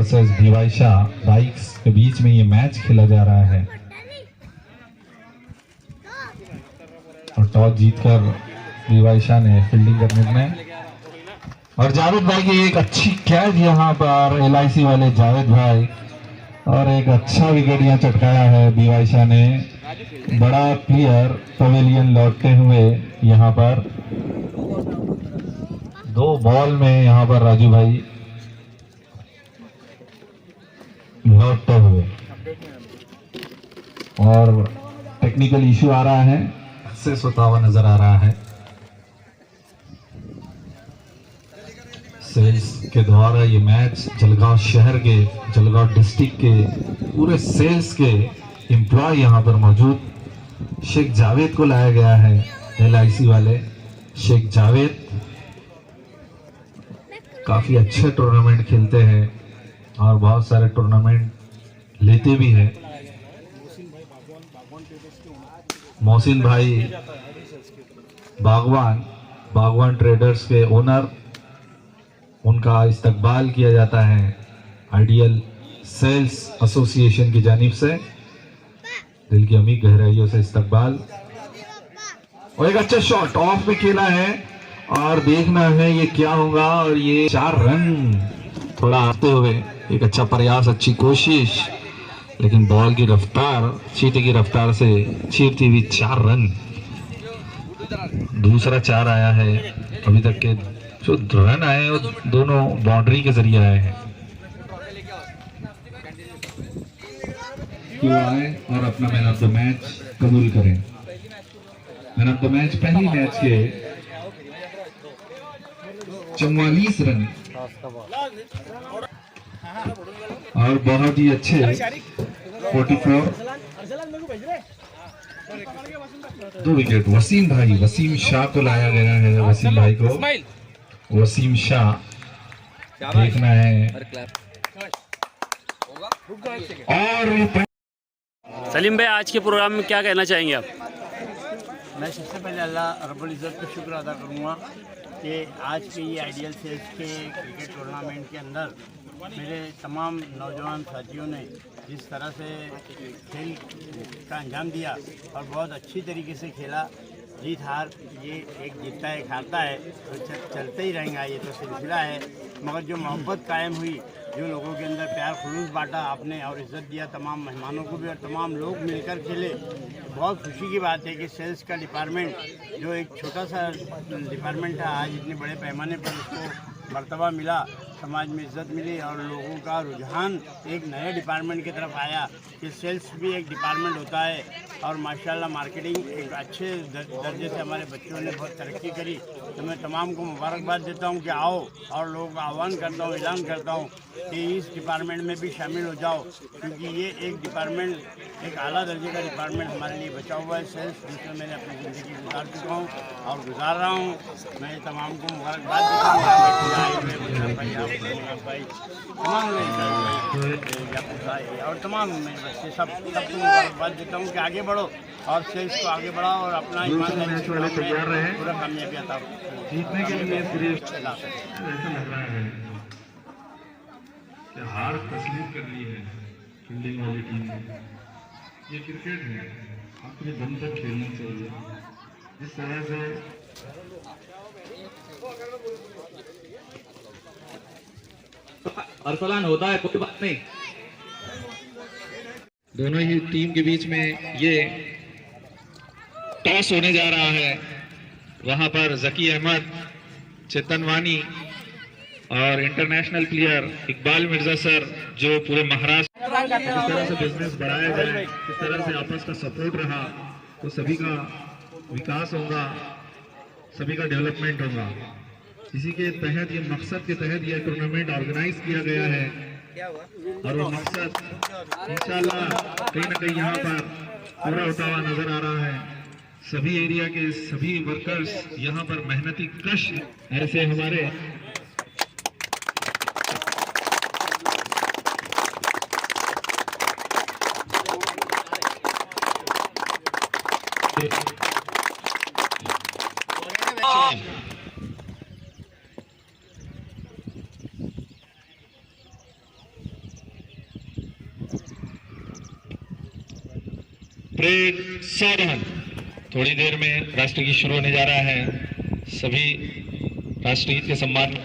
Versus BY Shah bikes के बीच में ये मैच खेला जा रहा है और टॉस जीतकर बीवाई शाह ने फील्डिंग करने में, और जावेद भाई की एक अच्छी कैच यहाँ पर LIC वाले जावेद भाई, और एक अच्छा विकेट यहाँ चटकाया है बीवाई शाह ने। बड़ा प्लेयर पवेलियन लौटते हुए यहाँ पर 2 बॉल में यहाँ पर राजू भाई लौटते हुए, और टेक्निकल इश्यू आ रहा है, सक्सेस होता हुआ नजर आ रहा है। सेल्स के द्वारा ये मैच जलगांव शहर के, जलगांव डिस्ट्रिक्ट के पूरे सेल्स के एम्प्लॉय यहाँ पर मौजूद शेख जावेद को लाया गया है। LIC वाले शेख जावेद काफी अच्छे टूर्नामेंट खेलते हैं और बहुत सारे टूर्नामेंट लेते भी हैं। मोहसिन भाई बागवान ट्रेडर्स के ओनर, उनका इस्तकबाल किया जाता है आइडियल सेल्स एसोसिएशन की जानिब से। दिल की अमीर गहराइयों से इस्तकबाल, और एक अच्छा शॉट ऑफ में खेला है और देखना है ये क्या होगा। और ये 4 रन थोड़ा आते हुए, एक अच्छा प्रयास, अच्छी कोशिश, लेकिन बॉल की रफ्तार चीते की रफ्तार से चीरती हुई 4 रन। दूसरा 4 आया है, अभी तक के जो रन आए वो दोनों बाउंड्री के जरिए आए हैं। क्यों आए और अपना मैन ऑफ द मैच कबूल करें। मैन ऑफ द मैच पहली मैच के 44 रन और बहुत ही अच्छे 44 2 विकेट। वसीम शाह को लाया गया है। वसीम भाई को, वसीम शाह देखना है। और सलीम भाई, आज के प्रोग्राम में क्या कहना चाहेंगे आप? मैं सबसे पहले अल्लाह रब्बुल इज़्ज़त का शुक्र अदा करूँगा कि आज के ये आइडियल सेल्स के क्रिकेट टूर्नामेंट के अंदर मेरे तमाम नौजवान साथियों ने जिस तरह से खेल का अंजाम दिया और बहुत अच्छी तरीके से खेला। जीत हार ये एक जीतता है, एक हारता है, तो चलते ही रहेगा, ये तो सिलसिला है। मगर जो मोहब्बत कायम हुई, जो लोगों के अंदर प्यार खुलूस बांटा आपने और इज़्ज़त दिया तमाम मेहमानों को भी, और तमाम लोग मिलकर खेले, बहुत खुशी की बात है कि सेल्स का डिपार्टमेंट जो एक छोटा सा डिपार्टमेंट था, आज इतने बड़े पैमाने पर उसको मर्तबा मिला, समाज में इज़्ज़त मिली और लोगों का रुझान एक नए डिपार्टमेंट की तरफ आया कि सेल्स भी एक डिपार्टमेंट होता है। और माशाल्लाह मार्केटिंग एक अच्छे दर्जे से हमारे बच्चों ने बहुत तरक्की करी। तो मैं तमाम को मुबारकबाद देता हूं कि आओ, और लोगों का आह्वान करता हूं, ऐलान करता हूं कि इस डिपार्टमेंट में भी शामिल हो जाओ, क्योंकि ये एक डिपार्टमेंट, एक आला दर्जे का डिपार्टमेंट हमारे लिए बचा हुआ है सेल्स, जिसमें मैंने अपनी ज़िंदगी गुजार चुका हूँ और गुजार रहा हूँ। मैं तमाम को मुबारकबाद देता हूँ, और तमाम मेरे बच्चे सबको मुबारकबाद देता हूँ कि आगे बढ़ो और सेल्स को आगे बढ़ाओ और अपना ईमानदारी से तैयार रहे, पूरा कामयाबी आता जीतने के लिए। सिर्फ ऐसा लग रहा है कि हार तस्लीम कर ली है फील्डिंग वाली टीम ने। ये क्रिकेट है, अपने दम तक खेलना चाहिए। जिस तरह से अरसलान होता है, कोई बात नहीं। दोनों ही टीम के बीच में ये टॉस होने जा रहा है। वहां पर जकी अहमद, चेतन वानी और international player Iqbal Mirza sir, जो पूरे महाराष्ट्र किस तरह से बिजनेस बढ़ाया जाए, किस तरह से आपस का सपोर्ट रहा, तो सभी का विकास होगा, सभी का डेवलपमेंट होगा। इसी के तहत, ये मकसद के तहत यह टूर्नामेंट ऑर्गेनाइज किया गया है। और वो मकसद इंशाल्लाह कहीं ना कहीं यहाँ पर पूरा होता हुआ नजर आ रहा है। सभी एरिया के सभी वर्कर्स यहाँ पर मेहनती कश, ऐसे हमारे परेड सावधान। थोड़ी देर में राष्ट्रगीत शुरू होने जा रहा है। सभी राष्ट्रगीत के सम्मान।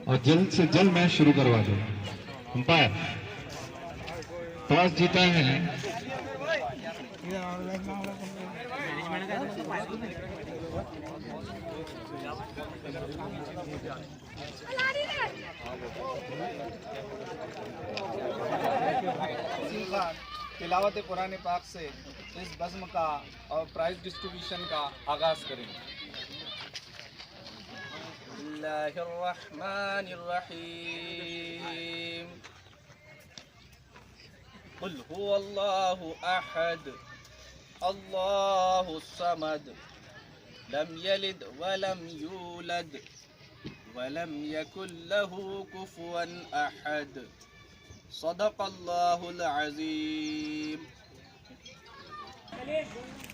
और जल्द से जल्द मैच शुरू करवा दो। अंपायर टॉस जीता है तिलावत कुरान पाक से इस बज़्म का और प्राइज डिस्ट्रीब्यूशन का आगाज करें। बिस्मिल्लाहिर्रहमानिर्रहीम। कुल हुवल्लाहु अहद अल्लाहुस समद लम यलिद वलम यूलद वलम यकुल लहू कुफुवन अहद। सदक़ल्लाहुल अज़ीम।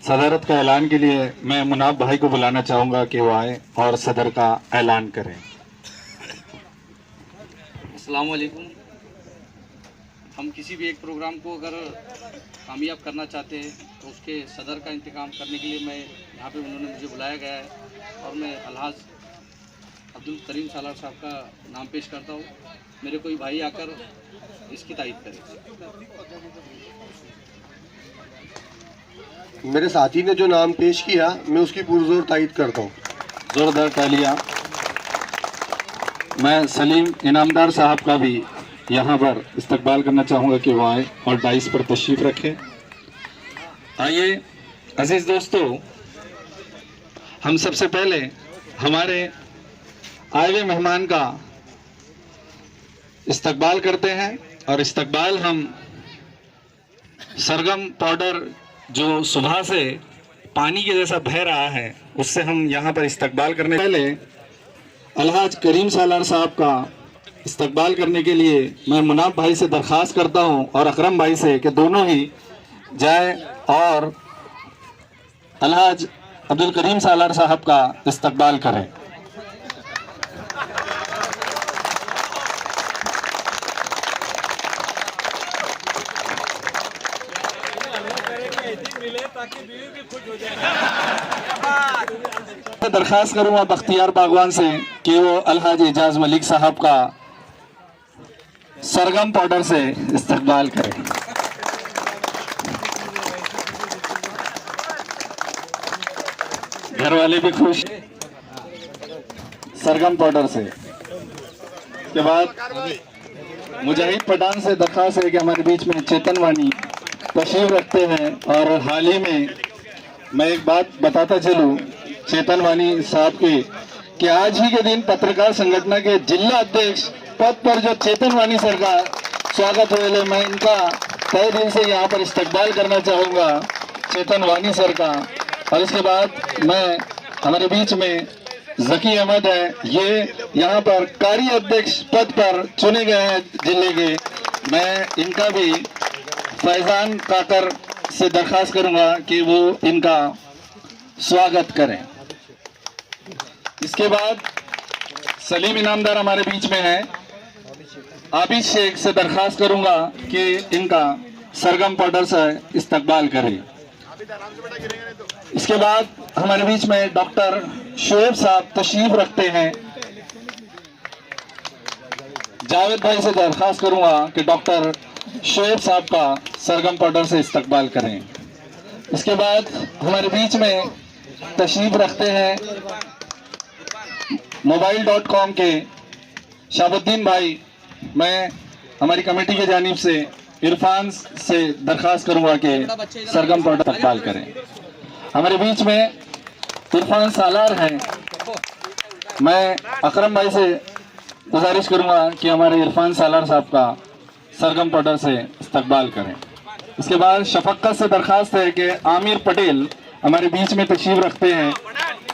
सदरत का ऐलान के लिए मैं मुनाफ भाई को बुलाना चाहूंगा कि वो आए और सदर का ऐलान करें। अस्सलाम वालेकुम। हम किसी भी एक प्रोग्राम को अगर कामयाब करना चाहते हैं तो उसके सदर का इंतकाम करने के लिए मैं यहाँ पे उन्होंने मुझे बुलाया गया है और मैं अलहाज अब्दुल करीम सालार साहब का नाम पेश करता हूँ। मेरे कोई भाई आकर इसकी तारीफ करें। मेरे साथी ने जो नाम पेश किया मैं उसकी पुरजोर तारीफ करता हूँ। जोरदार तालियां। मैं सलीम इनामदार साहब का भी यहाँ पर इस्तकबाल करना चाहूँगा कि वो आए और डाइस पर तशरीफ रखें। आइए अजीज दोस्तों, हम सबसे पहले हमारे आए हुए मेहमान का इस्तकबाल करते हैं और इस्तकबाल हम सरगम पाउडर जो सुबह से पानी के जैसा बह रहा है उससे हम यहाँ पर इस्तकबाल करने पहले अलहाज करीम सालार साहब का इस्तकबाल करने के लिए मैं मुनाफ भाई से दरख्वास्त करता हूँ और अकरम भाई से कि दोनों ही जाए और अलहाज अब्दुल करीम सालार साहब का इस्तकबाल करें। दरख्वास्त करूंगा बख्तियार बागवान से कि वो अलहाज एजाज मलिक साहब का सरगम पाउडर से इस्तकबाल करें। घर वाले भी खुश। सरगम पाउडर से के बाद मुजाहिद पठान से दरख्वास्त है कि हमारे बीच में चेतन वानी तशरीफ रखते हैं। और हाल ही में मैं एक बात बताता चलूं चेतन वानी साहब के कि आज ही के दिन पत्रकार संगठन के जिला अध्यक्ष पद पर जो चेतन वानी सर का स्वागत हुए, मैं इनका तहे दिल से यहाँ पर इस्तकबाल करना चाहूँगा चेतन वानी सर का। और इसके बाद मैं हमारे बीच में जकी अहमद है, ये यहाँ पर कार्य अध्यक्ष पद पर चुने गए हैं जिले के। मैं इनका भी फैजान काकर से दरख्वास्त करूंगा कि वो इनका स्वागत करें। इसके बाद सलीम इनामदार हमारे बीच में है। आबिद शेख से दरखास्त करूंगा कि इनका सरगम पाउडर से इस्तकबाल करें। इसके बाद हमारे बीच में डॉक्टर शोएब साहब तशरीफ रखते हैं। जावेद भाई से दरखास्त करूंगा कि डॉक्टर शोएब साहब का सरगम पाउडर से इस्तकबाल करें। इसके बाद हमारे बीच में तशरीफ रखते हैं mobile.com के शाबुद्दीन भाई। मैं हमारी कमेटी के जानिब से इरफान से दरखास्त करूंगा कि सरगम पाउडर इस्तकबाल करें। हमारे बीच में इरफान सालार हैं। मैं अकरम भाई से गुजारिश करूंगा कि हमारे इरफान सालार साहब का सरगम पाउडर से इस्तकबाल करें। इसके बाद शफक्कत से दरखास्त है कि आमिर पटेल हमारे बीच में तशरीफ रखते हैं।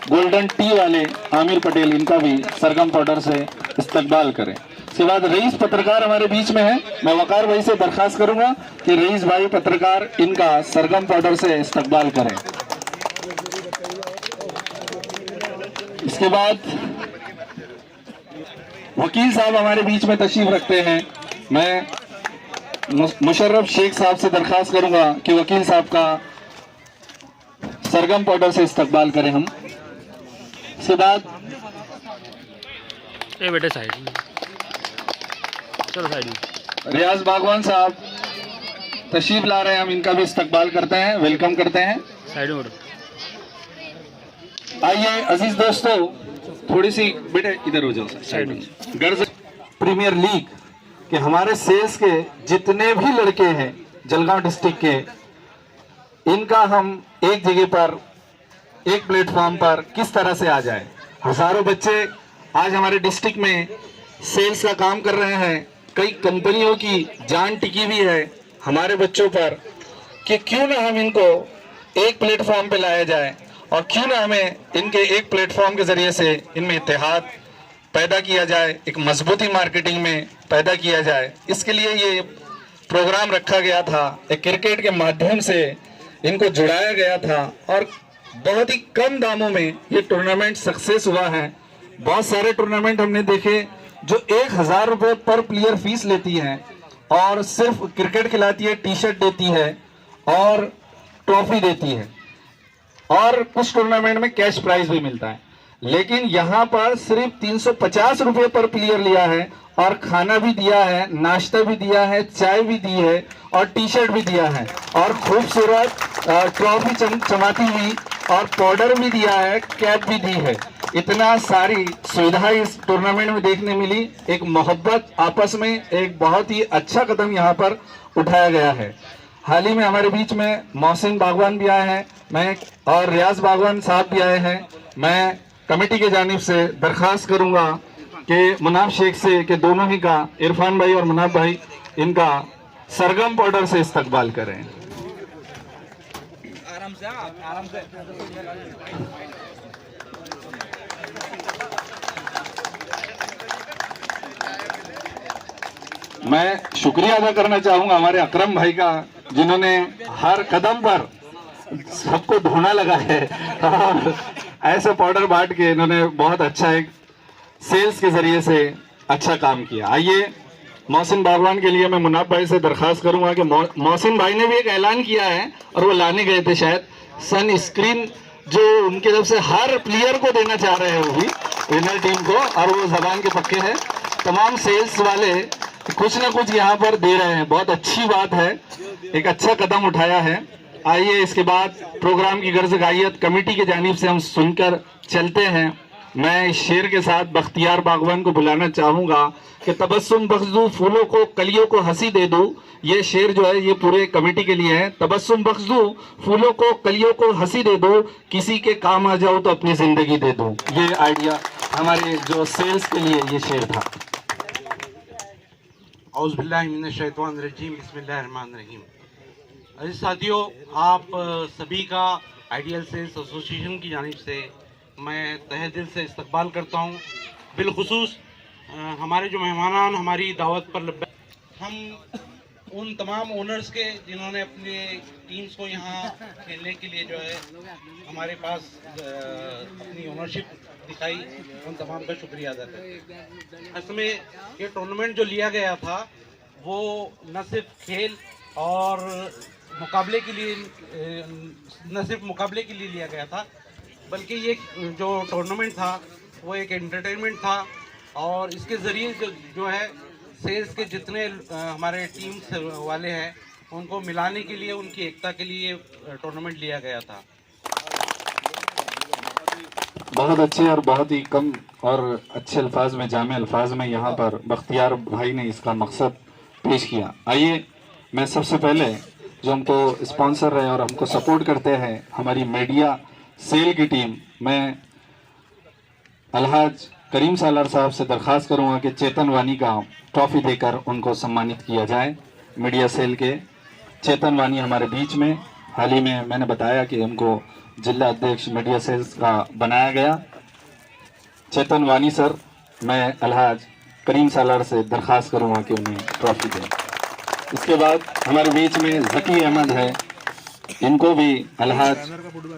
गोल्डन टी वाले आमिर पटेल, इनका भी सरगम पाउडर से इस्तकबाल करें। इसके बाद रईस पत्रकार हमारे बीच में है। मैं वकार भाई से दरखास्त करूंगा कि रईस भाई पत्रकार इनका सरगम पाउडर से इस्तकबाल करें। इसके बाद वकील साहब हमारे बीच में तशरीफ रखते हैं। मैं मुशर्रफ शेख साहब से दरखास्त करूंगा कि वकील साहब का सरगम पाउडर से इस्तकबाल करें हम। इसके बाद ये बेटे साइड में, चलो साइड में। रियाज बागवान साहब तशरीफ ला रहे हैं, हम इनका भी इस्तकबाल करते हैं, वेलकम करते हैं। साइड में आइए अजीज दोस्तों, थोड़ी सी बेटे इधर हो जाओ साइड में। गर्ज प्रीमियर लीग के हमारे सेल्स के जितने भी लड़के हैं जलगांव डिस्ट्रिक्ट के, इनका हम एक जगह पर एक प्लेटफॉर्म पर किस तरह से आ जाए। हजारों बच्चे आज हमारे डिस्ट्रिक्ट में सेल्स का काम कर रहे हैं। कई कंपनियों की जान टिकी हुई है हमारे बच्चों पर कि क्यों ना हम इनको एक प्लेटफॉर्म पे लाया जाए और क्यों ना हमें इनके एक प्लेटफॉर्म के जरिए से इनमें इत्तेहाद पैदा किया जाए, एक मजबूती मार्केटिंग में पैदा किया जाए। इसके लिए ये प्रोग्राम रखा गया था। एक क्रिकेट के माध्यम से इनको जुड़ाया गया था और बहुत ही कम दामों में ये टूर्नामेंट सक्सेस हुआ है। बहुत सारे टूर्नामेंट हमने देखे जो 1000 रुपये पर प्लेयर फीस लेती हैं और सिर्फ क्रिकेट खिलाती है, टी शर्ट देती है और ट्रॉफी देती है, और कुछ टूर्नामेंट में कैश प्राइज भी मिलता है। लेकिन यहाँ पर सिर्फ 350 रुपये पर प्लेयर लिया है और खाना भी दिया है, नाश्ता भी दिया है, चाय भी दी है और टी शर्ट भी दिया है और खूबसूरत ट्रॉफी चमाती हुई और पाउडर भी दिया है, कैप भी दी है। इतना सारी सुविधाएं इस टूर्नामेंट में देखने मिली। एक मोहब्बत आपस में, एक बहुत ही अच्छा कदम यहाँ पर उठाया गया है। हाल ही में हमारे बीच में मोहसिन बागवान भी आए हैं, मैं और रियाज बागवान साहब भी आए हैं। मैं कमेटी के जानिब से दरखास्त करूंगा कि मुनाफ शेख से कि दोनों ही का, इरफान भाई और मुनाफ भाई, इनका सरगम पाउडर से इस्तकबाल करें। आराम से मैं शुक्रिया अदा करना चाहूंगा हमारे अकरम भाई का, जिन्होंने हर कदम पर सबको ढूंढना लगा है और ऐसे पाउडर बांट के इन्होंने बहुत अच्छा एक सेल्स के जरिए से अच्छा काम किया। आइए मोहसिन बागवान के लिए मैं मुनाफ भाई से दरखास्त करूंगा कि मोहसिन भाई ने भी एक ऐलान किया है और वो लाने गए थे शायद, सन स्क्रीन जो उनके तरफ से हर प्लेयर को देना चाह रहे हैं, वो भी विनर टीम को, और वो जबान के पक्के हैं। तमाम सेल्स वाले कुछ ना कुछ यहाँ पर दे रहे हैं, बहुत अच्छी बात है, एक अच्छा कदम उठाया है। आइए इसके बाद प्रोग्राम की गर्ज गायत कमेटी की जानिब से हम सुनकर चलते हैं। मैं इस शेर के साथ बख्तियार बागवान को बुलाना चाहूंगा कि तबस्सुम बख्श दूं फूलों को, कलियों को हंसी दे दूं। ये शेर जो है ये पूरे कमेटी के लिए है। तबस्सुम बख्श दूं फूलों को, कलियों को हंसी दे दूं, किसी के काम आ जाऊं तो अपनी जिंदगी दे दूं। ये आइडिया हमारे जो सेल्स के लिए ये शेर था। औज़ बिल्लाहि मिनश शैतानिर रजीम, बिस्मिल्लाहिर रहमानिर रहीम। अजीज साथियों, आप सभी का आइडियल सेल्स एसोसिएशन की जानिब से मैं तहे दिल से इस्तकबाल करता हूँ। बिलखुसूस हमारे जो मेहमान हमारी दावत पर हम उन तमाम ओनर्स के जिन्होंने अपने टीम्स को यहाँ खेलने के लिए जो है हमारे पास अपनी ओनरशिप दिखाई, उन तमाम का शुक्रिया अदा करते हैं। असल में ये टूर्नामेंट जो लिया गया था वो न सिर्फ खेल और मुकाबले के लिए, न सिर्फ मुकाबले के लिए लिया गया था, बल्कि ये जो टूर्नामेंट था वो एक एंटरटेनमेंट था और इसके ज़रिए जो है सेल्स के जितने हमारे टीम्स वाले हैं उनको मिलाने के लिए, उनकी एकता के लिए टूर्नामेंट लिया गया था। बहुत अच्छे और बहुत ही कम और अच्छे अल्फाज में, जामे अल्फाज में यहाँ पर बख्तियार भाई ने इसका मकसद पेश किया। आइए मैं सबसे पहले जो हमको स्पॉन्सर रहे और हमको सपोर्ट करते हैं हमारी मीडिया सेल की टीम, मैं अलहाज करीम सालार साहब से दरख्वास्त करूँगा कि चेतन वानी का ट्रॉफी देकर उनको सम्मानित किया जाए। मीडिया सेल के चेतन वानी हमारे बीच में, हाल ही में मैंने बताया कि उनको जिला अध्यक्ष मीडिया सेल्स का बनाया गया। चेतन वानी सर, मैं अलहाज करीम सालार से दरख्वास्त करूँगा कि उन्हें ट्रॉफी दें। इसके बाद हमारे बीच में जकी अहमद है, इनको भी अलहाज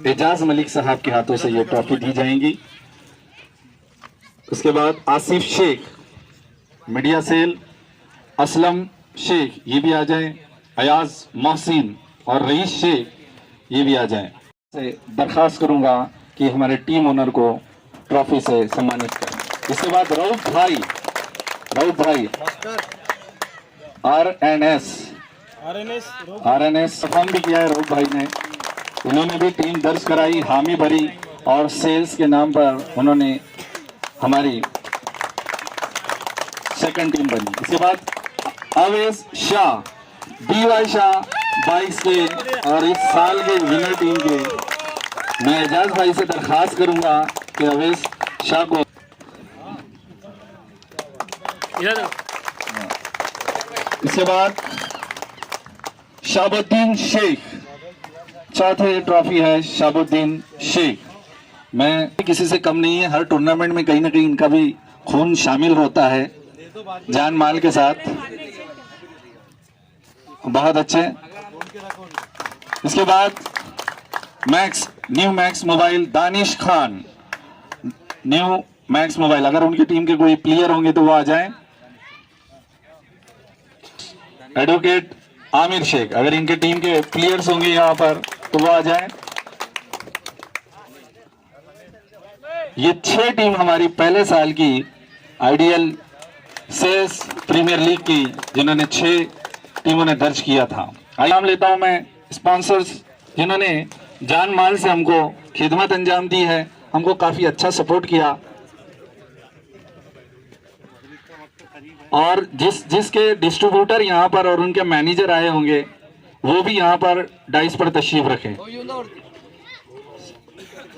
एजाज मलिक साहब के हाथों से ये ट्रॉफी दी जाएंगी। उसके बाद आसिफ शेख मीडिया सेल, असलम शेख ये भी आ जाए, अयाज मोहसिन और रईस शेख ये भी आ जाए। से दरख्वास्त करूंगा कि हमारे टीम ओनर को ट्रॉफी से सम्मानित करें। इसके बाद रऊफ भाई आरएनएस परफॉर्म भी किया है रऊफ भाई ने, उन्होंने भी टीम दर्ज कराई, हामी भरी और सेल्स के नाम पर उन्होंने हमारी सेकंड टीम बनी। इसके बाद अवेश शाह, DY शाह 22 के और इस साल के विनर टीम के, मैं एजाज भाई से दरख्वास्त करूंगा कि अवेश शाह को इसके बाद शाबुद्दीन शेख, चौथे ट्रॉफी है शाबुद्दीन शेख। मैं किसी से कम नहीं है, हर टूर्नामेंट में कहीं ना कहीं इनका भी खून शामिल होता है जान माल के साथ। बहुत अच्छे। इसके बाद new max mobile Danish Khan, new max mobile, अगर उनकी टीम के कोई प्लेयर होंगे तो वो आ जाएं। एडवोकेट आमिर शेख, अगर इनके टीम के प्लेयर्स होंगे यहाँ पर तो वो आ जाएं। ये 6 टीम हमारी पहले साल की आइडियल सेल्स प्रीमियर लीग की, जिन्होंने 6 टीमों ने दर्ज किया था। नाम लेता हूं मैं स्पॉन्सर्स जिन्होंने जान माल से हमको खिदमत अंजाम दी है, हमको काफी अच्छा सपोर्ट किया और जिसके डिस्ट्रीब्यूटर यहाँ पर और उनके मैनेजर आए होंगे वो भी यहाँ पर डाइस पर तशरीफ रखें।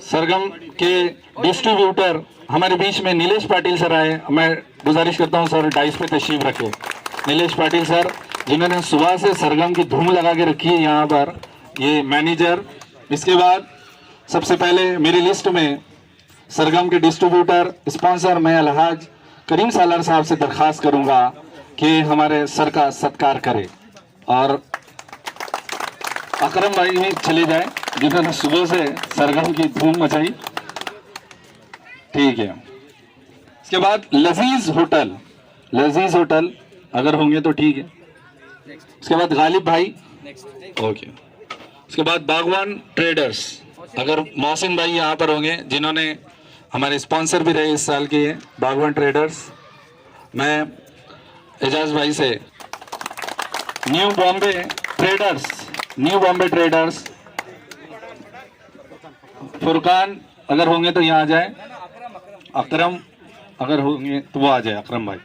सरगम के डिस्ट्रीब्यूटर हमारे बीच में नीलेश पाटिल सर आए, मैं गुजारिश करता हूं सर डाइस पे तशरीफ रखें। नीलेश पाटिल सर जिन्होंने सुबह से सरगम की धूम लगा के रखी है यहाँ पर, ये मैनेजर। इसके बाद सबसे पहले मेरी लिस्ट में सरगम के डिस्ट्रीब्यूटर स्पॉन्सर मैं अलहाज करीम सालार साहब से दरख्वास्त करूंगा कि हमारे सर का सत्कार करे और अकरम भाई भी चले जाए जिन्होंने सुबह से सरगम की धूम मचाई। ठीक है। इसके बाद लजीज होटल अगर होंगे तो ठीक है। इसके बाद गालिब भाई, ओके। इसके बाद बागवान ट्रेडर्स, अगर मोहसिन भाई यहाँ पर होंगे जिन्होंने हमारे स्पॉन्सर भी रहे इस साल के, बागवान ट्रेडर्स। मैं एजाज भाई से न्यू बॉम्बे ट्रेडर्स फुरकान अगर होंगे तो यहाँ आ जाए, अकरम अगर होंगे तो वो आ जाए, अकरम भाई,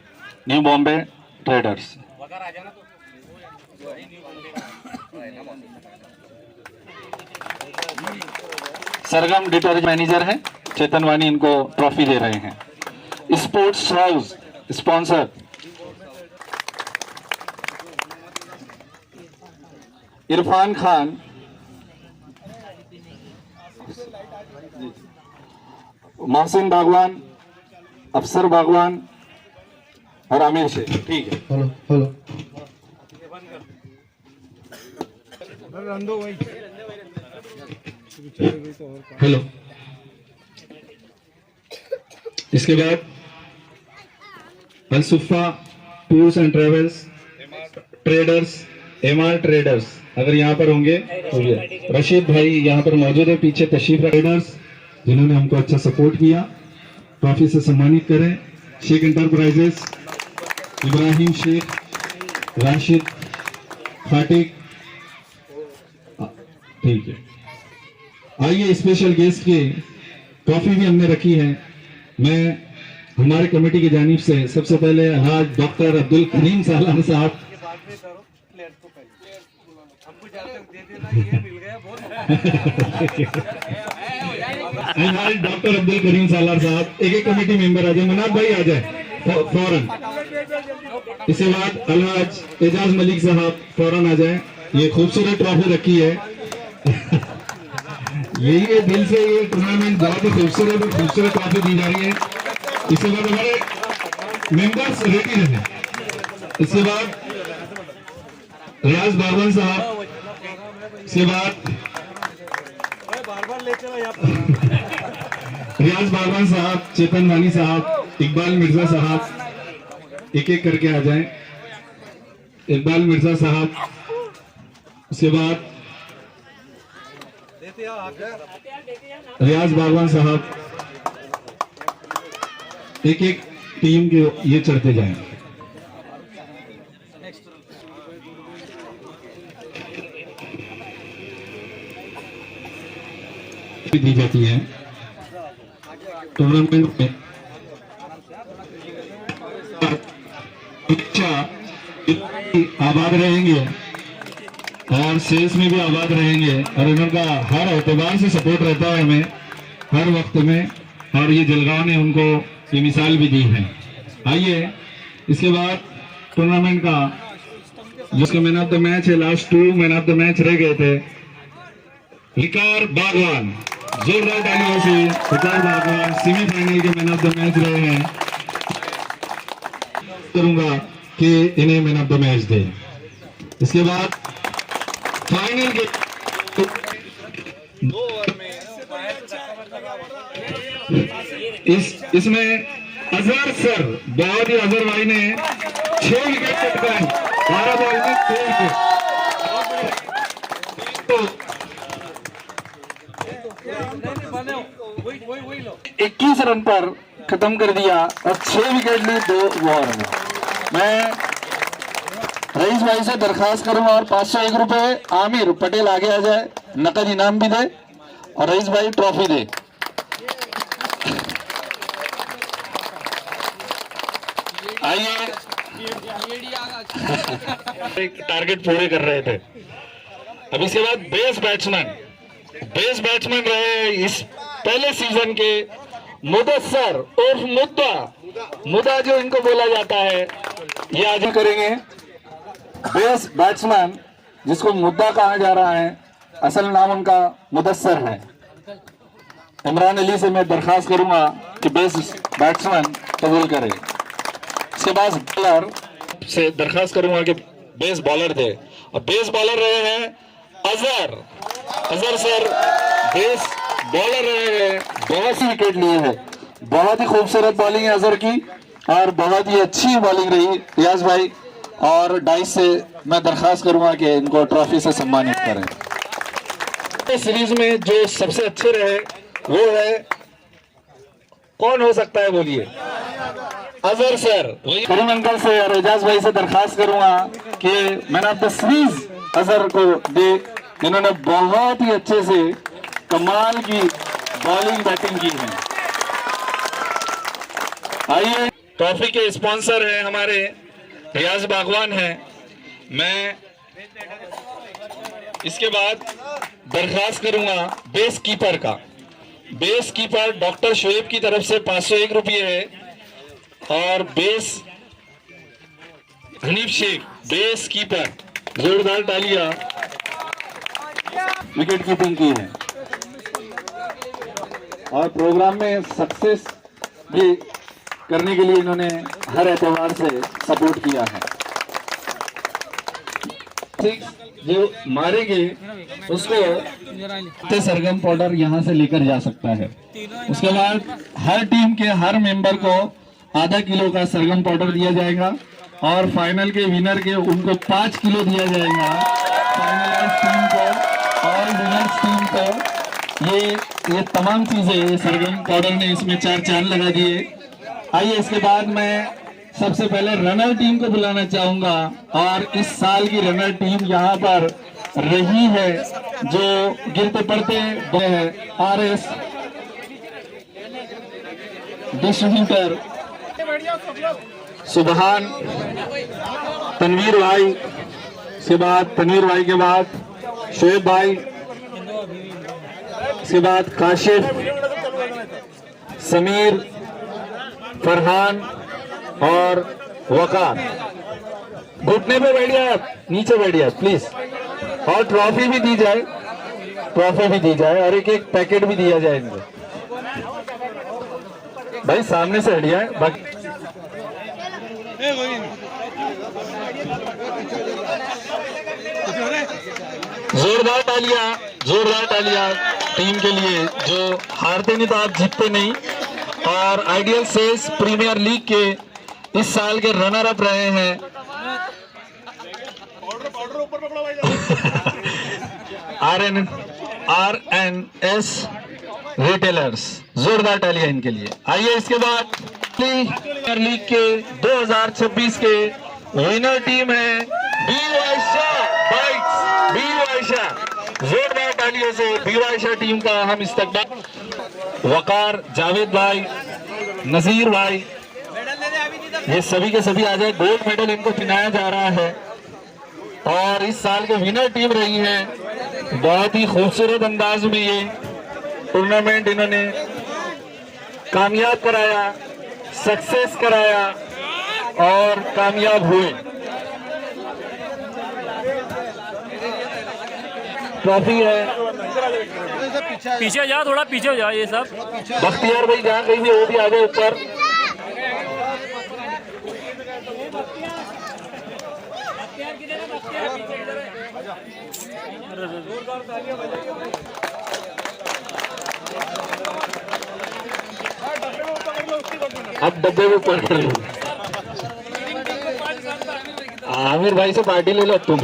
न्यू बॉम्बे ट्रेडर्स। सरगम डिटर्जेंट मैनेजर है चेतन वानी, इनको ट्रॉफी दे रहे हैं। Sports house sponsor Irfan Khan, Mohsin बागवान, अफसर बागवान और आमिर शेख। ठीक है। हेलो। इसके बाद Alsufa tours and travels traders, MR traders अगर यहाँ पर होंगे तो ये रशीद भाई यहाँ पर मौजूद है, पीछे तशरीफ ट्रेडर्स जिन्होंने हमको अच्छा सपोर्ट किया, ट्रॉफी से सम्मानित करें। शेख एंटरप्राइजेस, इब्राहिम शेख, राशिद फाटिक, ठीक है। आइए स्पेशल गेस्ट की ट्रॉफी भी हमने रखी है। मैं हमारे कमेटी की जानिब से सबसे पहले आज डॉक्टर अब्दुल करीम सालान साहब डॉक्टर अब्दुल करीम सालार साहब, एक कमेटी मेंबर आ जाए, मनाब भाई आ जाए फौरन। इसके बाद अलहाज एजाज मलिक साहब फौरन आ जाए। ये खूबसूरत ट्रॉफी रखी है यही है, दिल से ये टूर्नामेंट बहुत ही खूबसूरत और खूबसूरत ट्रॉफी दी जा रही है। इसके बाद हमारे मेंबर्स रेडी रहे। इसके बाद रियाज बारवन साहब, इसके बाद रियाज बारवन साहब, चेतन वानी साहब, इकबाल मिर्जा साहब, एक एक करके आ जाएं। इकबाल मिर्जा साहब, उसके बाद रियाज बारवन साहब, एक एक टीम के ये चढ़ते जाएं। दी जाती है टूर्नामेंट में आबाद रहेंगे और सेल्स में भी आबाद रहेंगे और इनका हर एतबार से सपोर्ट रहता है हमें हर वक्त में, और ये जलगांव ने उनको ये मिसाल भी दी है। आइए इसके बाद टूर्नामेंट का जिसका मैन ऑफ द मैच है, last 2 man of the match रह गए थे। विकार बागवान, जोरदार तालियों से विकार बागवान सेमीफाइनल के मैन ऑफ द मैच रहे हैं। करूंगा कि इन्हें मैन ऑफ द मैच दे। इसके बाद फाइनल के 2 ओवर में इसमें अजहर सर, बहुत ही अजहर भाई ने 6 विकेट पटकाए 12 बॉल में 3 विकेट। 21 रन पर खत्म कर दिया और 6 विकेट ली 2 ओवर में। मैं रईस भाई से दरखास्त करूंगा और 501 रुपए आमिर पटेल आगे आ जाए, नकद इनाम भी दे और रईस भाई ट्रॉफी दे। आइए टारगेट पूरे कर रहे थे। अब इसके बाद बेस बैट्समैन रहे इस पहले सीजन के मुदस्सर उर्फ मुद्दा जो इनको बोला जाता है, ये आज करेंगे। बेस बैट्समैन जिसको मुद्दा कहा जा रहा है, असल नाम उनका मुदस्सर है। इमरान अली से मैं दरखास्त करूंगा कि बेस बैट्समैन कबूल करे। इसके बाद बॉलर से दरखास्त करूंगा कि बेस बॉलर दे, और बेस बॉलर रहे हैं अजहर सर, बेस बॉलर रहे हैं, बहुत सी विकेट लिए हैं। बहुत ही खूबसूरत बॉलिंग है अजहर की और बहुत ही अच्छी बॉलिंग रही रियाज भाई, और डाइस से मैं दरखास्त करूंगा कि इनको ट्रॉफी से सम्मानित करें। सीरीज में जो सबसे अच्छे रहे वो है, कौन हो सकता है बोलिए? अजहर सर। करीम अंकल से और एजाज भाई से दरखास्त करूंगा कि man of the series Azhar को दे, जिन्होंने बहुत ही अच्छे से कमाल की बॉलिंग बैटिंग की है। आइए, ट्रॉफी के स्पॉन्सर हैं हमारे रियाज बागवान हैं। मैं इसके बाद दरखास्त करूंगा बेस कीपर का। बेस कीपर डॉक्टर शोएब की तरफ से 501 रुपये है, और best Hanif Shaikh best keeper, जोरदार तालियां, विकेट कीपिंग की है और प्रोग्राम में सक्सेस भी करने के लिए इन्होंने हर एतबार से सपोर्ट किया है। जो मारेंगे उसको सरगम पाउडर यहाँ से लेकर जा सकता है। उसके बाद हर टीम के हर मेंबर को आधा किलो का सरगम पाउडर दिया जाएगा और फाइनल के विनर के उनको 5 किलो दिया जाएगा फाइनलाइज टीम को और विनर्स टीम को। ये तमाम चीजें ये सरगम पाउडर ने इसमें 4 चांद लगा दिए। आइए इसके बाद मैं सबसे पहले रनर टीम को बुलाना चाहूंगा और इस साल की रनर टीम यहाँ पर रही है जो गिरते पड़ते है RS डिस्ट्रीब्यूटर सुबहान तनवीर भाई, इसके बाद तनवीर भाई के बाद शोएब भाई, इसके बाद काशिफ, समीर, फरहान और वकार। घुटने पे बैठिए आप, नीचे बैठिए आप प्लीज। और ट्रॉफी भी दी जाए, ट्रॉफी भी दी जाए और एक पैकेट भी दिया जाए इनको। भाई सामने से हटिए बाकी। जोरदार तालियां टीम के लिए जो हारते नहीं तो आप जीतते नहीं और आइडियल सेल्स प्रीमियर लीग के इस साल के रनर अप रहे हैं। RNS रिटेलर्स, जोरदार तालियां इनके लिए। आइए इसके बाद प्रीमियर लीग के 2026 के विनर टीम है बी वाइशा। जोरदार तालियों से बी वाइशा टीम का हम इस्तकबाल। वकार, जावेद भाई, नजीर भाई, ये सभी के सभी आ जाए। गोल्ड मेडल इनको पिनाया जा रहा है और इस साल के विनर टीम रही है। बहुत ही खूबसूरत अंदाज में ये टूर्नामेंट इन्होंने कामयाब कराया, सक्सेस कराया और कामयाब हुए। ट्रॉफी है, पीछे जाओ, थोड़ा पीछे हो जाओ ये सब। बख्तियार भाई जहाँ कहीं भी वो भी आ जाए ऊपर। अब डब्बे में ऊपर कर लो। आमिर भाई से पार्टी ले लो तुम।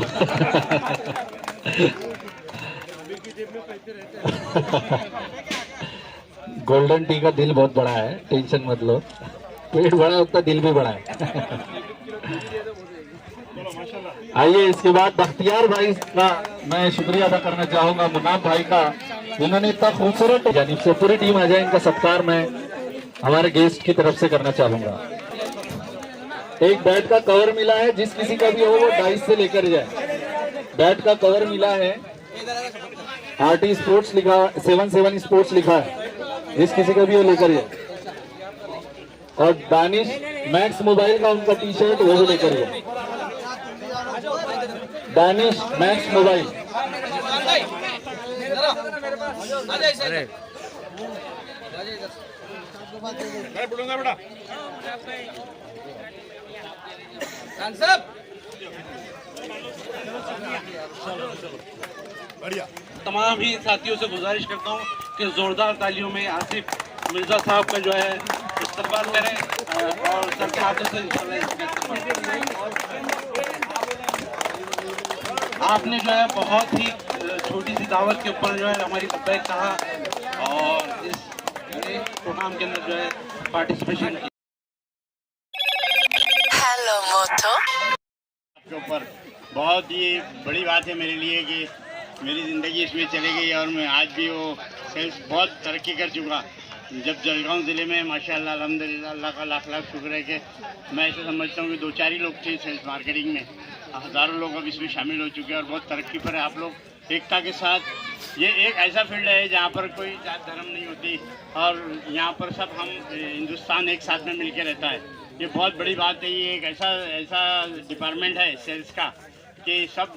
गोल्डन टी का दिल बहुत बड़ा है, टेंशन मत लो। पेट बड़ा है उतना दिल भी बड़ा है। आइए इसके बाद बख्तियार भाई का मैं शुक्रिया अदा करना चाहूंगा, मुनाफ भाई का। उन्होंने इतना खूबसूरत जानिब से पूरी टीम आ जाए, इनका सत्कार मैं हमारे गेस्ट की तरफ से करना चाहूंगा। एक बैट का कवर मिला है, जिस किसी का भी हो वो डाइस से लेकर जाए। बैट का कवर मिला है, RT स्पोर्ट्स लिखा, 77 स्पोर्ट्स लिखा है, जिस किसी का भी वो लेकर जाए। और दानिश मैक्स मोबाइल का उनका टी-शर्ट वो भी लेकर जाए। Danish max mobile. तमाम ही साथियों से गुजारिश करता हूँ कि जोरदार तालियों में आसिफ मिर्जा साहब का जो है इस्तकबाल करें और सर के हाथों से आपने जो है बहुत ही छोटी सी दावत के ऊपर जो है हमारी लब्बैक कहा और इस प्रोग्राम के अंदर जो है पार्टिसिपेशन किया। हेलो मोटो के ऊपर बहुत ही बड़ी बात है मेरे लिए कि मेरी ज़िंदगी इसमें चली गई और मैं आज भी वो सेल्स बहुत तरक्की कर चुका। जब जलगांव ज़िले में माशाल्लाह अल्हम्दुलिल्लाह अल्लाह का लाख लाख शुक्र है कि मैं ऐसा समझता हूँ कि 2-4 ही लोग थे सेल्स मार्केटिंग में, हज़ारों लोग अब इसमें शामिल हो चुके हैं और बहुत तरक्की पर है आप लोग एकता के साथ। ये एक ऐसा फील्ड है जहाँ पर कोई जात धर्म नहीं होती और यहाँ पर सब हम हिंदुस्तान एक साथ में मिल के रहता है। ये बहुत बड़ी बात है। ये एक ऐसा डिपार्टमेंट है सेल्स का कि सब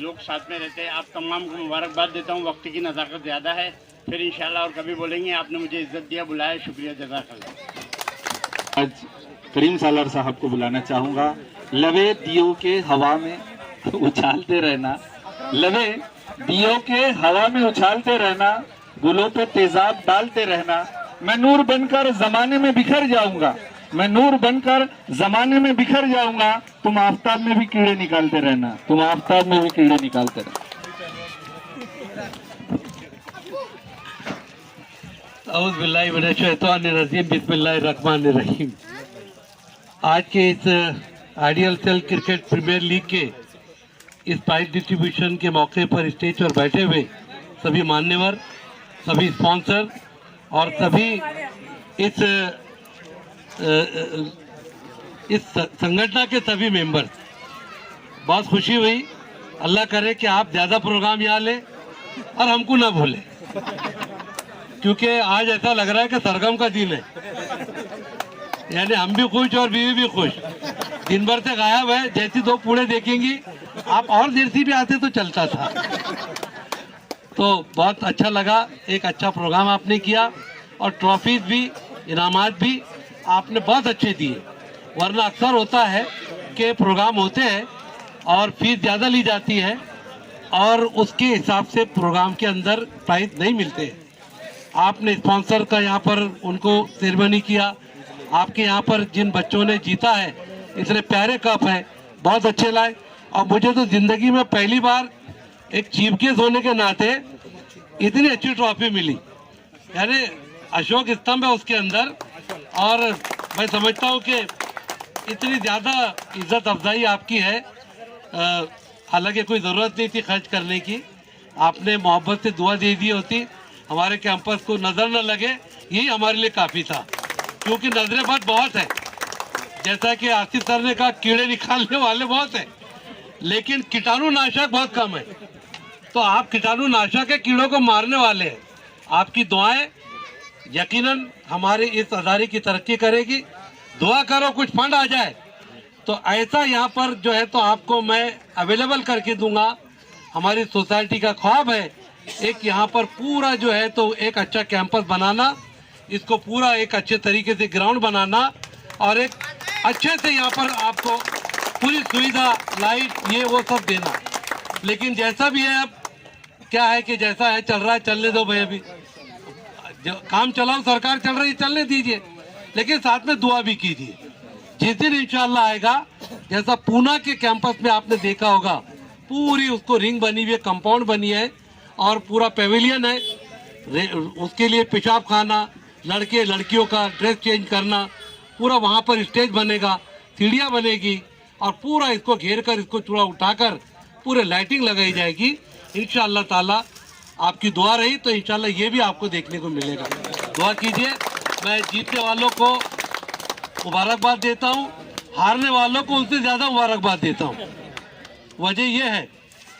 लोग साथ में रहते हैं। आप तमाम को मुबारकबाद देता हूँ। वक्त की नज़ाकत ज़्यादा है, फिर इंशाल्लाह और कभी बोलेंगे। आपने मुझे इज्जत दिया, बुलाया, शुक्रिया, जज़ाकल्लाह। आज करीम सालार साहब को बुलाना चाहूँगा। लवे दियो के हवा में उछालते रहना, लवे दियों के हवा में उछालते रहना, गुलों पे तेजाब डालते रहना। मैं नूर बनकर जमाने में बिखर जाऊंगा, मैं नूर बनकर जमाने में बिखर जाऊंगा। तुम आफताब में भी कीड़े निकालते रहना, तुम आफताब में भी कीड़े निकालते रहना। बिस्मिल्लाहिर्रहमानिर्रहीम। आज के इस ideal sale cricket premier league के इस प्राइज डिस्ट्रीब्यूशन के मौके पर स्टेज पर बैठे हुए सभी मान्यवर, सभी स्पॉन्सर और सभी इस संगठन के सभी मेंबर्स, बहुत खुशी हुई। अल्लाह करे कि आप ज़्यादा प्रोग्राम यहाँ लें और हमको ना भूलें, क्योंकि आज ऐसा लग रहा है कि सरगम का दिन है, यानी हम भी खुश और बीवी भी खुश। दिन भर से गायब है, जैसी दो पूरे देखेंगी आप और देर से भी आते तो चलता था। तो बहुत अच्छा लगा, एक अच्छा प्रोग्राम आपने किया और ट्रॉफीज भी, इनामात भी आपने बहुत अच्छे दिए। वरना अक्सर होता है कि प्रोग्राम होते हैं और फीस ज़्यादा ली जाती है और उसके हिसाब से प्रोग्राम के अंदर प्राइज नहीं मिलते। आपने स्पॉन्सर का यहाँ पर उनको सेरेमनी किया, आपके यहाँ पर जिन बच्चों ने जीता है इतने प्यारे कप है, बहुत अच्छे लाए। और मुझे तो ज़िंदगी में पहली बार एक चीफ गेस्ट होने के नाते इतनी अच्छी ट्रॉफी मिली, यानी अशोक स्तंभ है उसके अंदर। और मैं समझता हूँ कि इतनी ज़्यादा इज्जत अफजाई आपकी है, हालांकि कोई ज़रूरत नहीं थी खर्च करने की, आपने मोहब्बत से दुआ दे दी होती, हमारे कैंपस को नज़र न लगे, यही हमारे लिए काफ़ी था। क्योंकि नजरें बहुत है, जैसा कि आसिफ सर ने कहा, कीड़े निकालने वाले बहुत हैं लेकिन कीटाणु नाशक बहुत कम है। तो आप कीटाणु नाशक के कीड़ों को मारने वाले हैं। आपकी दुआएं यकीनन हमारे इस अदारे की तरक्की करेगी। दुआ करो कुछ फंड आ जाए तो ऐसा यहाँ पर जो है तो आपको मैं अवेलेबल करके दूंगा। हमारी सोसाइटी का ख्वाब है एक यहाँ पर पूरा जो है तो एक अच्छा कैंपस बनाना, इसको पूरा एक अच्छे तरीके से ग्राउंड बनाना और एक अच्छे से यहाँ पर आपको पूरी सुविधा, लाइट, ये वो सब देना। लेकिन जैसा भी है, अब क्या है कि जैसा है चल रहा है, चलने दो भाई। अभी जो काम चलाओ, सरकार चल रही है, चलने दीजिए, लेकिन साथ में दुआ भी कीजिए। जिस दिन इंशाल्लाह आएगा, जैसा पूना के कैंपस में आपने देखा होगा, पूरी उसको रिंग बनी हुई है, कंपाउंड बनी है और पूरा पेविलियन है, उसके लिए पेशाब खाना, लड़के लड़कियों का ड्रेस चेंज करना, पूरा वहाँ पर स्टेज बनेगा, सीढ़ियाँ बनेगी और पूरा इसको घेर कर, इसको चूड़ा उठाकर पूरे लाइटिंग लगाई जाएगी। इंशाअल्लाह ताला आपकी दुआ रही तो इंशाअल्लाह ये भी आपको देखने को मिलेगा। दुआ कीजिए। मैं जीतने वालों को मुबारकबाद देता हूँ, हारने वालों को उनसे ज़्यादा मुबारकबाद देता हूँ। वजह यह है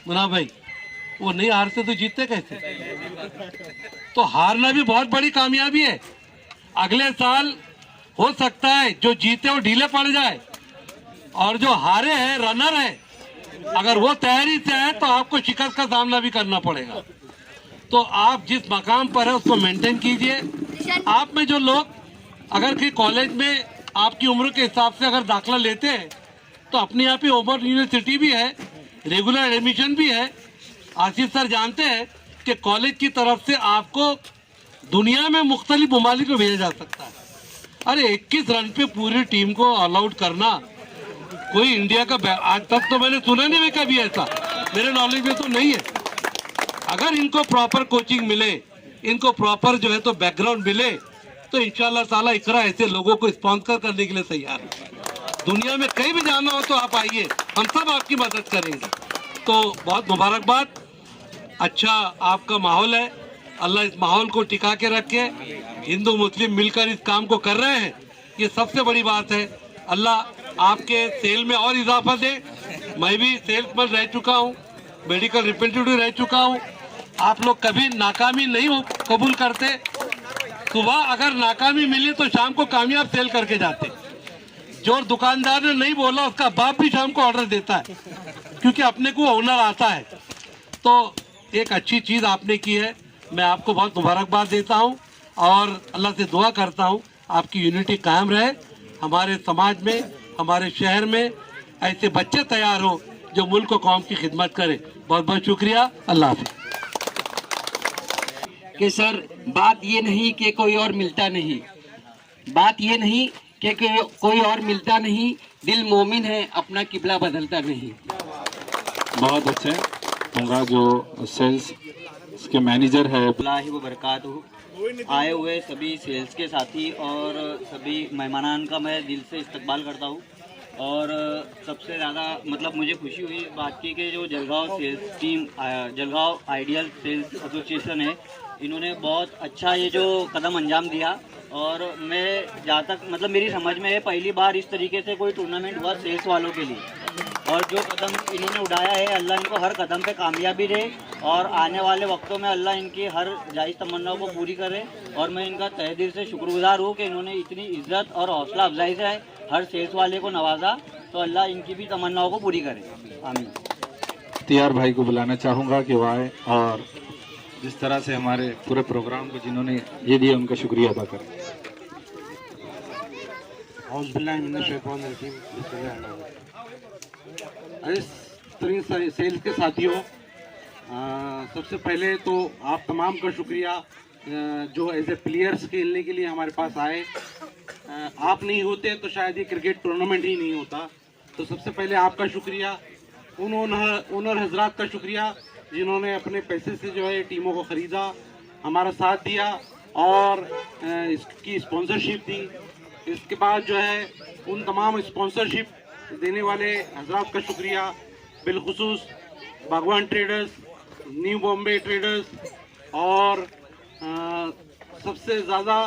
मुन्ना भाई, वो नहीं हारते तो जीतते कैसे? तो हारना भी बहुत बड़ी कामयाबी है। अगले साल हो सकता है जो जीते वो ढीले पड़ जाए और जो हारे हैं, रनर है, अगर वो तैयारी से है तो आपको शिकस्त का सामना भी करना पड़ेगा। तो आप जिस मकाम पर है उसको मेंटेन कीजिए। आप में जो लोग अगर कि कॉलेज में आपकी उम्र के हिसाब से अगर दाखिला लेते हैं तो अपने यहाँ पे ओपन यूनिवर्सिटी भी है, रेगुलर एडमिशन भी है। आसिफ सर जानते हैं कि कॉलेज की तरफ से आपको दुनिया में मुख्तलिफ ममालिक में भेजा जा सकता है। अरे 21 रन पे पूरी टीम को ऑल आउट करना, कोई इंडिया का आज तक तो मैंने सुना नहीं है कभी ऐसा, मेरे नॉलेज में तो नहीं है। अगर इनको प्रॉपर कोचिंग मिले, इनको प्रॉपर जो है तो बैकग्राउंड मिले तो इंशाल्लाह ताला इकरा ऐसे लोगों को स्पॉन्सर करने के लिए तैयार है। दुनिया में कहीं भी जाना हो तो आप आइए, हम सब आपकी मदद करेंगे। तो बहुत मुबारकबाद, अच्छा आपका माहौल है, अल्लाह इस माहौल को टिका के रखे। हिंदू मुस्लिम मिलकर इस काम को कर रहे हैं, ये सबसे बड़ी बात है। अल्लाह आपके सेल में और इजाफा दे। मैं भी सेल्समैन रह चुका हूँ, मेडिकल रिप्रेजेंटेटिव रह चुका हूँ। आप लोग कभी नाकामी नहीं हो कबूल करते। सुबह अगर नाकामी मिली तो शाम को कामयाब सेल करके जाते। जो दुकानदार ने नहीं बोला उसका बाप भी शाम को ऑर्डर देता है, क्योंकि अपने को ओनर आता है। तो एक अच्छी चीज़ आपने की है, मैं आपको बहुत मुबारकबाद देता हूँ और अल्लाह से दुआ करता हूँ आपकी यूनिटी कायम रहे। हमारे समाज में, हमारे शहर में ऐसे बच्चे तैयार हो जो मुल्क और कौम की खिदमत करें। बहुत बहुत शुक्रिया, अल्लाह हाफिज। कि सर बात ये नहीं कि कोई और मिलता नहीं, बात ये नहीं कि कोई और मिलता नहीं, दिल मोमिन है अपना किबला बदलता नहीं। बहुत अच्छे होगा जो सेल्स के मैनेजर है अल्लाह बरकातहू। आए हुए सभी सेल्स के साथी और सभी मेहमानान का मैं दिल से इस्तकबाल करता हूँ। और सबसे ज़्यादा मतलब मुझे खुशी हुई इस बात की कि जो Jalgaon sales team, Jalgaon ideal sales association है, इन्होंने बहुत अच्छा ये जो कदम अंजाम दिया। और मैं जहाँ तक मतलब मेरी समझ में है, पहली बार इस तरीके से कोई टूर्नामेंट हुआ सेल्स वालों के लिए। और जो कदम इन्होंने उठाया है, अल्लाह इनको हर कदम पे कामयाबी दे और आने वाले वक्तों में अल्लाह इनकी हर जायज़ तमन्नाओं को पूरी करे। और मैं इनका तहे दिल से शुक्रगुजार हूँ कि इन्होंने इतनी इज्जत और हौसला अफजाई से हर सेल्स वाले को नवाजा, तो अल्लाह इनकी भी तमन्नाओं को पूरी करे, आमीन। तियार भाई को बुलाना चाहूँगा कि वो आए और जिस तरह से हमारे पूरे प्रोग्राम को जिन्होंने ये दिया उनका शुक्रिया अदा करें। सेल्स के साथियों, सबसे पहले तो आप तमाम का शुक्रिया जो एज ए प्लेयर्स खेलने के लिए हमारे पास आए। आप नहीं होते तो शायद ये क्रिकेट टूर्नामेंट ही नहीं होता। तो सबसे पहले आपका शुक्रिया, उन ओनर हजरात का शुक्रिया जिन्होंने अपने पैसे से जो है टीमों को ख़रीदा, हमारा साथ दिया और इसकी स्पॉन्सरशिप दी। इसके बाद जो है उन तमाम स्पॉन्सरशिप देने वाले हजरात का शुक्रिया, बिलखुसूस बागवान ट्रेडर्स, न्यू बॉम्बे ट्रेडर्स और सबसे ज़्यादा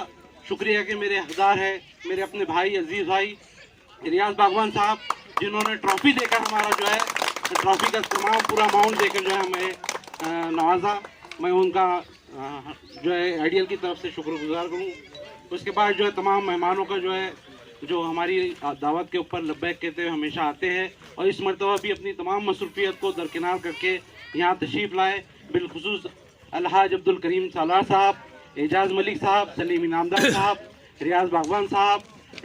शुक्रिया के मेरे हकदार है मेरे अपने भाई अजीज़ भाई रियाज बागवान साहब, जिन्होंने ट्रॉफ़ी देकर हमारा जो है ट्रॉफ़ी का तमाम पूरा अमाउंट देकर जो है हमें नवाजा। मैं उनका जो है आइडियल की तरफ से शुक्रगुजार करूँ। उसके बाद जो है तमाम मेहमानों का जो है जो हमारी दावत के ऊपर लब्बैक कहते हुए हमेशा आते हैं और इस मरतबा भी अपनी तमाम मसरूफियत को दरकिनार करके यहाँ तशरीफ़ लाए। बिलखुसूस अलहाज अब्दुल करीम सालार साहब, एजाज़ मलिक साहब, सलीम इनामदार साहब, रियाज बागवान साहब,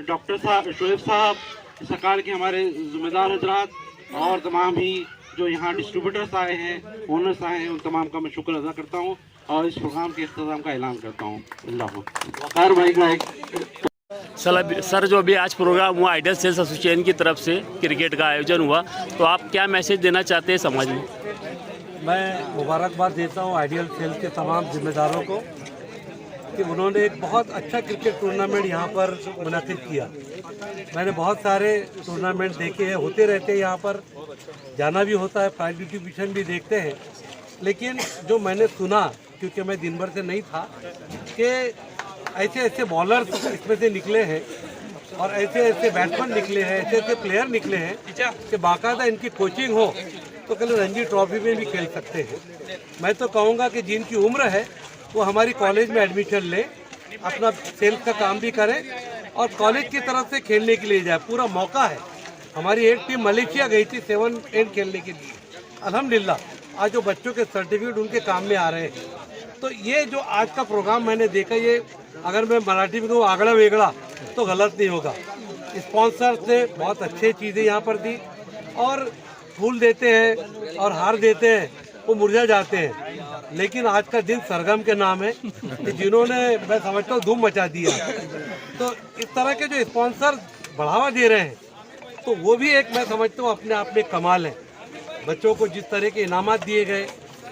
डॉक्टर साहब शोएब साहब, सरकार के हमारे ज़िम्मेदार हजरात और तमाम ही जो यहाँ डिस्ट्रीब्यूटर्स आए हैं, ओनर्स आए हैं, उन तमाम का मैं शुक्र अदा करता हूँ और इस प्रोग्राम के इख्तिताम का ऐलान करता हूँ। अल्लाह वक़ार भाई का एक सर जो अभी आज प्रोग्राम हुआ आइडियल सेल्स एसोसिएशन की तरफ से क्रिकेट का आयोजन हुआ, तो आप क्या मैसेज देना चाहते हैं समाज में? मैं मुबारकबाद देता हूँ आइडियल सेल्स के तमाम जिम्मेदारों को कि उन्होंने एक बहुत अच्छा क्रिकेट टूर्नामेंट यहाँ पर मुनक़िद किया। मैंने बहुत सारे टूर्नामेंट देखे हैं, होते रहते हैं, यहाँ पर जाना भी होता है, प्राइज डिस्ट्रीब्यूशन भी देखते हैं। लेकिन जो मैंने सुना, क्योंकि मैं दिन भर से नहीं था, कि ऐसे ऐसे बॉलर्स इसमें से निकले हैं और ऐसे ऐसे बैट्समैन निकले हैं, ऐसे ऐसे प्लेयर निकले हैं कि बाकायदा इनकी कोचिंग हो तो कल रणजी ट्रॉफी में भी खेल सकते हैं। मैं तो कहूँगा कि जिनकी उम्र है वो हमारी कॉलेज में एडमिशन ले, अपना सेल्स का काम भी करें और कॉलेज की तरफ से खेलने के लिए जाए, पूरा मौका है। हमारी एक टीम मलेशिया गई थी 7-8 खेलने के लिए, अल्हम्दुलिल्लाह आज जो बच्चों के सर्टिफिकेट उनके काम में आ रहे हैं। तो ये जो आज का प्रोग्राम मैंने देखा, ये अगर मैं मराठी में कहूँ आगड़ा वेगड़ा तो गलत नहीं होगा। स्पॉन्सर से बहुत अच्छी चीज़ें यहाँ पर दी और फूल देते हैं और हार देते हैं, वो मुरझा जाते हैं। लेकिन आज का दिन सरगम के नाम है कि जिन्होंने मैं समझता हूँ धूम मचा दिया। तो इस तरह के जो स्पॉन्सर बढ़ावा दे रहे हैं तो वो भी एक मैं समझता हूँ अपने आप में कमाल है। बच्चों को जिस तरह के इनामात दिए गए,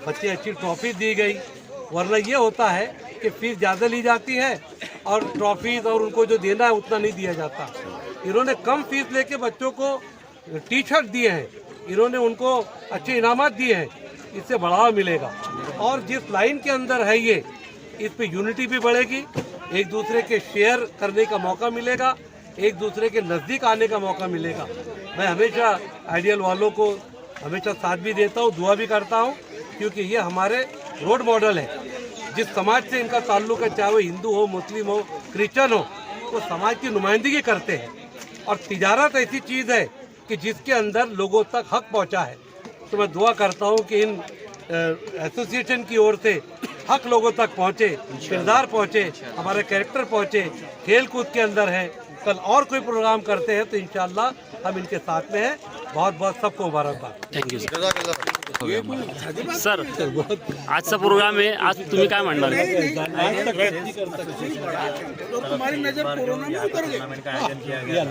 बच्चे अच्छी ट्रॉफी दी गई, वरना ये होता है कि फीस ज़्यादा ली जाती है और ट्रॉफीज़ और उनको जो देना है उतना नहीं दिया जाता। इन्होंने कम फीस लेके बच्चों को टी शर्ट दिए हैं, इन्होंने उनको अच्छे इनामात दिए हैं, इससे बढ़ावा मिलेगा। और जिस लाइन के अंदर है ये, इस पे यूनिटी भी बढ़ेगी, एक दूसरे के शेयर करने का मौका मिलेगा, एक दूसरे के नज़दीक आने का मौका मिलेगा। मैं हमेशा आइडियल वालों को हमेशा साथ भी देता हूँ, दुआ भी करता हूँ, क्योंकि ये हमारे रोड मॉडल है। जिस समाज से इनका ताल्लुक है, चाहे वो हिंदू हो, मुस्लिम हो, क्रिश्चियन हो, वो समाज की नुमाइंदगी करते हैं। और तिजारत ऐसी चीज़ है कि जिसके अंदर लोगों तक हक पहुंचा है। तो मैं दुआ करता हूं कि इन एसोसिएशन की ओर से हक लोगों तक पहुंचे, किरदार पहुंचे, हमारा कैरेक्टर पहुंचे, खेल कूद के अंदर है। कल और कोई प्रोग्राम करते हैं तो इंशाअल्लाह हम इनके साथ में हैं। बहुत बहुत सबको मुबारकबाद। Thank you sir. आजचा प्रोग्राम आहे, आज तुम्ही काय म्हणणार? टूर्नामेंट का आयोजन किया गया,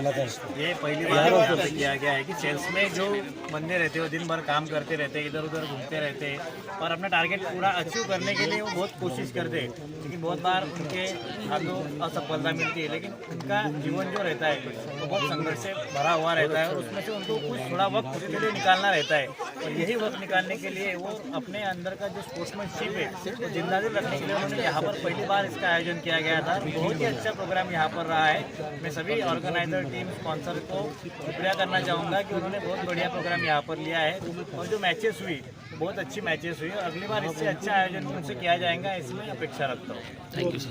ये पहली बार यहाँ पे किया गया है कि सेल्स में जो बंदे रहते हैं वो दिन भर काम करते रहते हैं, इधर उधर घूमते रहते हैं और अपना टारगेट पूरा अचीव करने के लिए वो बहुत कोशिश करते हैं, लेकिन बहुत बार उनके हाथों असफलता मिलती है, लेकिन उनका जीवन जो रहता है वो बहुत संघर्ष से भरा हुआ रहता है और उसमें से उनको कुछ थोड़ा वक्त खुद के लिए निकालना रहता है और यही वक्त निकालने के लिए वो अपने अंदर का जो स्पोर्ट्समैनशिप है वो जिंदा दिल रखने के लिए उन्होंने यहाँ पर पहली बार इसका आयोजन किया गया था। बहुत ही अच्छा प्रोग्राम यहाँ पर रहा है। मैं सभी ऑर्गेनाइजर टीम स्पॉन्सर को शुक्रिया करना चाहूँगा कि उन्होंने बहुत बढ़िया प्रोग्राम यहाँ पर लिया है और जो मैचेस हुई बहुत अच्छी मैचेस हुई और अगली बार इससे अच्छा आयोजन उनसे किया जाएगा, इसमें अपेक्षा रखता हूँ। Thank you sir.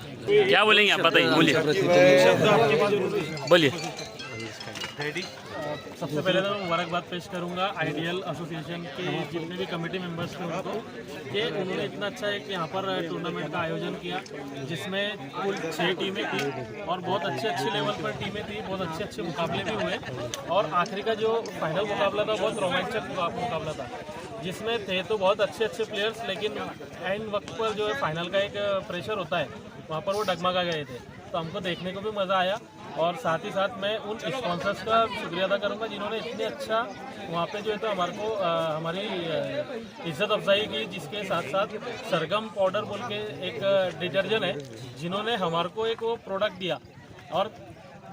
क्या बोलेंगे आप, बताइए, बोलिए बोलिए। सबसे पहले तो मुबारकबाद पेश करूंगा आइडियल एसोसिएशन के जितने भी कमेटी मेंबर्स थे उनको कि उन्होंने इतना अच्छा एक यहाँ पर टूर्नामेंट का आयोजन किया जिसमें कुल 6 टीमें थी और बहुत अच्छे लेवल पर टीमें थी, बहुत अच्छे मुकाबले भी हुए और आखिरी का जो फाइनल मुकाबला था बहुत रोमांचक मुकाबला था जिसमें थे तो बहुत अच्छे प्लेयर्स, लेकिन एंड वक्त पर जो है फाइनल का एक प्रेशर होता है वहाँ पर वो डगमगा गए थे, तो हमको देखने को भी मज़ा आया। और साथ ही साथ मैं उन स्पॉन्सर्स का शुक्रिया अदा करूंगा जिन्होंने इतने अच्छा वहाँ पे जो है तो हमारे को हमारी इज्जत अफजाई की, जिसके साथ साथ सरगम पाउडर बोल के एक डिटर्जेंट है जिन्होंने हमारे को एक वो प्रोडक्ट दिया और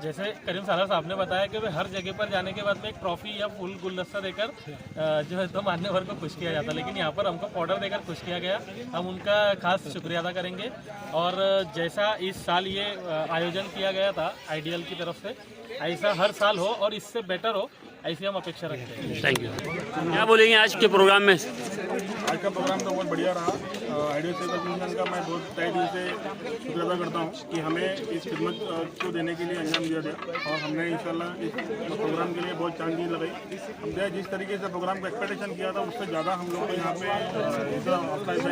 जैसे करीम साला साहब ने बताया कि वे हर जगह पर जाने के बाद में एक ट्रॉफी या फूल गुलदस्ता देकर जो है तो मान्यवर को खुश किया जाता, लेकिन यहाँ पर हमको पाउडर देकर खुश किया गया। हम उनका खास शुक्रिया अदा करेंगे और जैसा इस साल ये आयोजन किया गया था आइडियल की तरफ से, ऐसा हर साल हो और इससे बेटर हो, ऐसी हम अपेक्षा रखते हैं। Thank you. क्या बोलेंगे आज के प्रोग्राम में? आज का प्रोग्राम तो बहुत बढ़िया रहा। आइडियल सेल्स एसोसिएशन का मैं बहुत तहे दिल से शुक्रिया अदा करता हूँ कि हमें इस खिदमत को देने के लिए अंजाम दिया गया और हमने इंशाल्लाह इस प्रोग्राम के लिए बहुत चांद लगाई। हमने जिस तरीके से प्रोग्राम का एक्सपेक्टेशन किया था उससे ज़्यादा हम लोग को यहाँ पे हौसला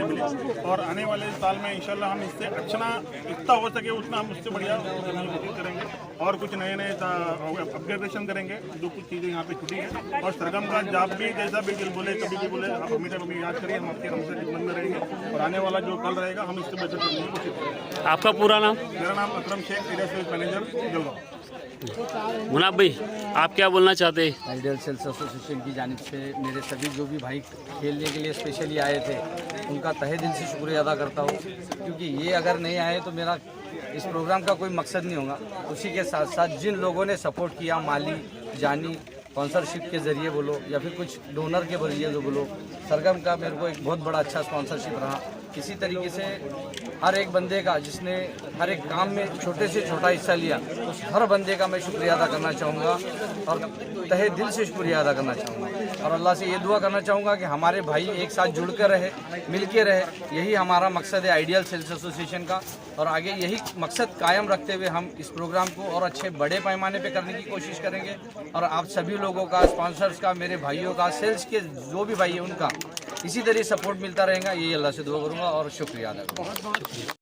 मिली और आने वाले साल में इंशाल्लाह हम इससे अच्छा इतना हो सके उतना हम उससे बढ़िया कोशिश करेंगे और कुछ नए अपग्रेडेशन करेंगे जो कुछ चीज़ें यहाँ पे छुटी है और सरगम का जब भी जैसा भी दिल बोले कभी भी बोले आप हमेशा कभी याद करिए, हम आपके हमसे खिदमत में रहेंगे और आने वाला जो कल रहेगा हम इससे बेहतर करने की कोशिश करेंगे। आपका पूरा नाम? मेरा नाम Akram Shaikh, area sales manager Jalgaon. Munaf भाई, आप क्या बोलना चाहते हैं? आइडियल सेल्स एसोसिएशन की जानिब से मेरे सभी जो भी भाई खेलने के लिए स्पेशली आए थे उनका तहे दिल से शुक्रिया अदा करता हूँ, क्योंकि ये अगर नहीं आए तो मेरा इस प्रोग्राम का कोई मकसद नहीं होगा। उसी के साथ साथ जिन लोगों ने सपोर्ट किया, माली जानी स्पॉन्सरशिप के ज़रिए बोलो या फिर कुछ डोनर के जरिए जो बोलो, सरगम का मेरे को एक बहुत बड़ा अच्छा स्पॉन्सरशिप रहा। इसी तरीके से हर एक बंदे का जिसने हर एक काम में छोटे से छोटा हिस्सा लिया, उस हर बंदे का मैं शुक्रिया अदा करना चाहूँगा और तहे दिल से शुक्रिया अदा करना चाहूँगा और अल्लाह से ये दुआ करना चाहूँगा कि हमारे भाई एक साथ जुड़ कर रहे, मिल के रहे। यही हमारा मकसद है आइडियल सेल्स एसोसिएशन का और आगे यही मकसद कायम रखते हुए हम इस प्रोग्राम को और अच्छे बड़े पैमाने पे करने की कोशिश करेंगे और आप सभी लोगों का, स्पॉन्सर्स का, मेरे भाइयों का, सेल्स के जो भी भाई है उनका इसी तरह सपोर्ट मिलता रहेगा, यही अल्लाह से दुआ करूँगा और शुक्रिया अदा करूँगा।